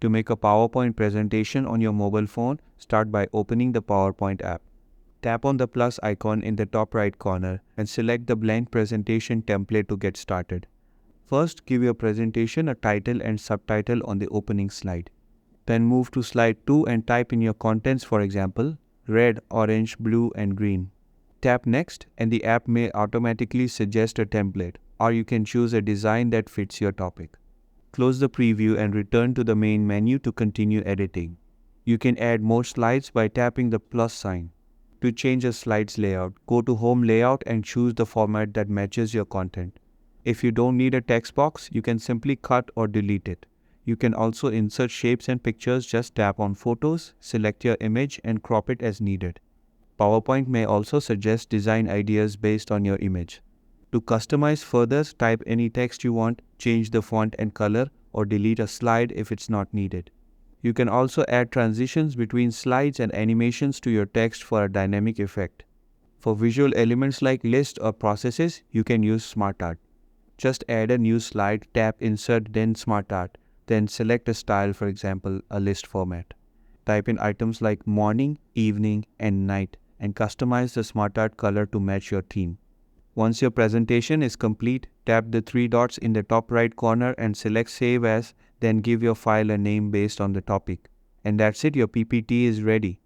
To make a PowerPoint presentation on your mobile phone, start by opening the PowerPoint app. Tap on the plus icon in the top right corner and select the blank presentation template to get started. First, give your presentation a title and subtitle on the opening slide. Then move to slide 2 and type in your contents, for example, red, orange, blue, and green. Tap next and the app may automatically suggest a template, or you can choose a design that fits your topic. Close the preview and return to the main menu to continue editing. You can add more slides by tapping the plus sign. To change a slide's layout, go to Home Layout and choose the format that matches your content. If you don't need a text box, you can simply cut or delete it. You can also insert shapes and pictures. Just tap on Photos, select your image and crop it as needed. PowerPoint may also suggest design ideas based on your image. To customize further, type any text you want, change the font and color, or delete a slide if it's not needed. You can also add transitions between slides and animations to your text for a dynamic effect. For visual elements like lists or processes, you can use Smart Art. Just add a new slide, tap Insert, then Smart Art, then select a style, for example, a list format. Type in items like morning, evening, and night, and customize the Smart Art color to match your theme. Once your presentation is complete, tap the 3 dots in the top right corner and select Save As, then give your file a name based on the topic. And that's it, your PPT is ready.